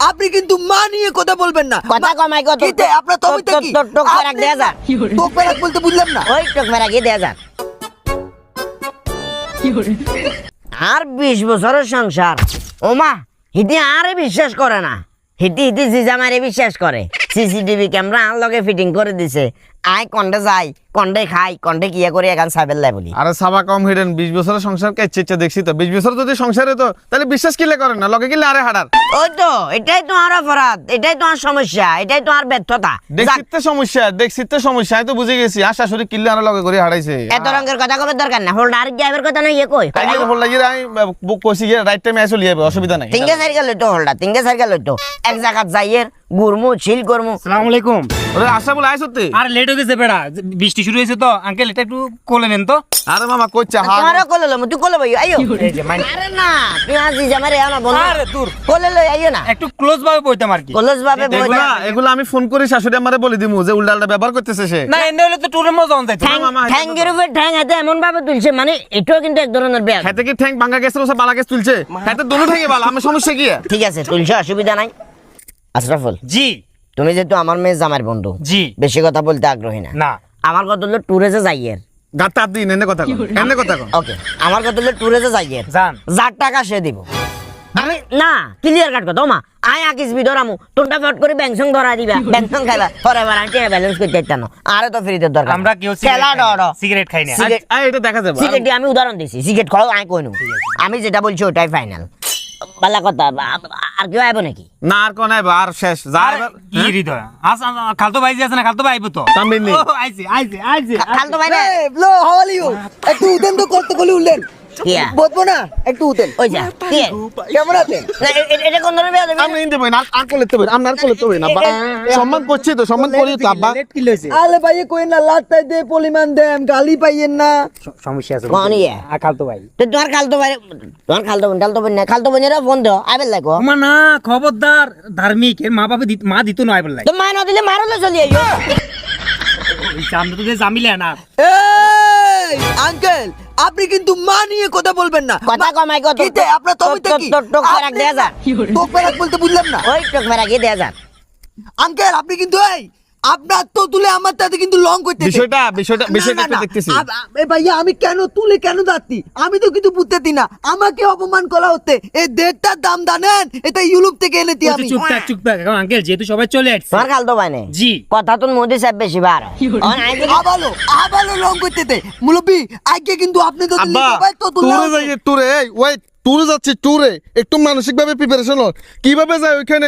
আপনি কিন্তু মা নিয়ে কথা বলবেন না। কথা কমাই কত কিতে আপনার তবিতে কি টক মেরাক দেয়া যা টক মেরাক বলতে বুঝলাম না। ওই টক মেরাকই দেয়া যা আর 20 বছরের সংসার ওমা হিতি আরে বিশ্বাস করে না হিতি হিতি জিজামারে বিশ্বাস করে সিসিটিভি ক্যামেরা আর লগে ফিটিং করে দিছে আই কন্ডে যাই কন্ডে খাই কন্ডে কিয়া করে এখন সাবেল লাই বলি আরে সাবা কম হিডেন 20 বছরের সংসার কে ইচ্ছে দেখছি তো 20 বছর যদি সংসারে তো তাহলে বিশ্বাস কিলে করেন না লগে কিলে আরে হাডার ওই তো এটাই তো আর অপরাধ এটাই তো আর সমস্যা এটাই তো আর ব্যর্থতা দেখছিতে সমস্যা আমি তো বুঝে গেছি আর শাশুড়ি কিলে আর লগে করে হারাইছে এত রঙের কথা কবে দরকার না হোল্ড আর গিয়ে কথা না ইয়ে কই তাই হল লাগি আমি বুক কইছি যে রাইট টাইমে আইছো লিয়াবে অসুবিধা নাই তিনগে সাইকেল লইতো হোল্ডা তিনগে সাইকেল লইতো এক জায়গা যাইয়ের গুরমু ছিল করমু আসসালামু আলাইকুম। ওরে আশা বলে আইছতে আর লেট হয়ে গেছে বেড়া, বৃষ্টি শুরু হয়েছে তো আঙ্কেল এটা একটু কোলে নেন তো। আরে মামা কইছা তোমারও কোলে লম তুই কোলে ভাই আইও এই যে মাইন আরে না তুই আজি জামারে আও না বন্ধু আরে দূর কোলে লই আইও না একটু ক্লোজ ভাবে বইতাম আর কি। কলেজ ভাবে বইতা এগুলা আমি ফোন করে শাশুড়ি আমারে বলে দিমু যে উল্টা উল্টা ব্যবহার করতেছে সে না এনে হলে তো টুরের মজা অন যাইতো। ঠ্যাঙ্গের উপর ঠ্যাং হাতে এমন ভাবে তুলছে মানে এটাও কিন্তু এক ধরনের ব্যাগ খাইতে কি ঠ্যাং ভাঙা গেছে ওসব বালা গেছ তুলছে খাইতে দোনো ঠ্যাঙ্গে বালা আমি সমস্যা কি ঠিক আছে তুলছে অসুবিধা নাই আশরাফুল জি তুমি যেহেতু আমার মেয়ে জামার বন্ধু জি বেশি কথা বলতে আগ্রহী না না আমার কথা হলো ট্যুরে যে যাইয়ের গাতা দিন এনে কথা কও এনে কথা কও ওকে আমার কথা হলো ট্যুরে যে যাইয়ের জান যার টাকা সে দিব আমি না ক্লিয়ার কাট কথা মা আয় আকিস বিদরামু তোনটা ফট করে ব্যাংসং ধরা দিবা ব্যাংসং খাইবা পরে বার আন্টি ব্যালেন্স করতে চাইতানো আরে তো ফ্রিতে দরকার আমরা কেউ খেলা ডর সিগারেট খাই না। সিগারেট আই এটা দেখা যাবে সিগারেট আমি উদাহরণ দিছি সিগারেট খাও আই কইনু আমি যেটা বলছি ওটাই ফাইনাল বালা কথা আর কেউ আইব নাকি না আর কোন আইবা আর শেষ যা আরে এবার কি হৃদয় আস খালতো ভাই যে আছে না খালতো ভাই আইবো তো। তামিল নি। ও আইছে খালতো ভাই রে লো হাউ আর ইউ একটু উঠেন তো করতে বলি উঠলেন কিয়া বলবো না একটু উঠেন ওই যা কি কেমন আছেন? না এটা কোন ধরনের বিয়া আমি নিতে বই না আর কোলে তো বই আমরা আর কোলে তো বই না সম্মান করছি তো সম্মান করি তো আব্বা লেট কি লইছে আলে ভাই কই না লাত্তাই দে পরিমাণ দেন গালি পাইয়েন না। সমস্যা আছে কোন ইয়া আর খালতো ভাই তো তোমার খালতো ভাই খালতো বোনেরা ফোন দাও আইবেল লাগো ওমা না খবরদার ধার্মিক এর মা বাবা মা দিত না আইবল লাই তো মা না দিলে মারলে চলি আইও সামনে তো যে জামিলে না এই আঙ্কেল আপনি কিন্তু মা নিয়ে কথা বলবেন না। কথা কমাই কত কিতে আপনার তবিতে কি টক মেরাক দেয়া যা টক মেরাক বলতে বুঝলাম না। ওই টক মেরাকই দেয়া যা আঙ্কেল আপনি কিন্তু এই আপনার তো তুলে আমার তাতে কিন্তু লং করতেছে। বিষয়টা একটু দেখতেছি এ ভাইয়া আমি কেন তুলে কেন যাচ্ছি আমি তো কিছু বুঝতেছি না আমাকে অপমান করা হচ্ছে এই দেড়টার দাম জানেন এটা ইউরোপ থেকে এনেছি আমি। চুপ থাক এখন আঙ্কেল যেহেতু সবাই চলে আসছে তোমার খালতো ভাই নে জি কথা তো মোদি সাহেব বেশি বার আবালো লং করতেছে মুরব্বি আজকে কিন্তু আপনি তো আব্বা সবাই তো তুলে টুরে যাই টুরে এই ওয়েট টুরে যাচ্ছি টুরে একটু মানসিকভাবে প্রিপারেশন কিভাবে যায় ওইখানে